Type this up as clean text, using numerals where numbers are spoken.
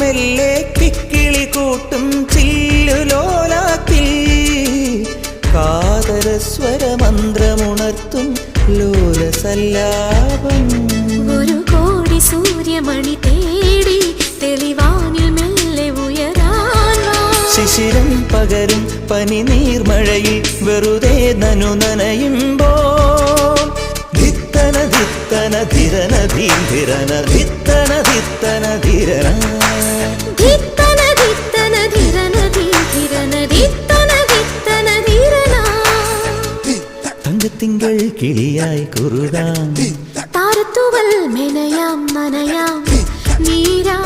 മെല്ലെ കിക്കിളി കൂട്ടും ചില്ലുലോലാത്തിൽ കാതരസ്വരമന്ത്രമുണർത്തും ലോലസല്ലാപം. ഒരു കോടി സൂര്യമണി തേടി തെളിവാനിൽ മെല്ലെ ഉയരാൻ ശിശിരം പകരും പനി നീർമഴയിൽ വെറുതെ നനു നനയുമ്പോൾ ധിത്തന ധിത്തന ധിരന ധീരന ധിത്തന ധിത്തന ധിരന ധിത്തന ധിത്തന ധിരന ധീരന ധിത്തന ധിത്തന ധിരന. തങ്കത്തിങ്കൾ കിളിയായി കുറുകാം താരത്തുവൽ മെനയാം നനയാം നീരാ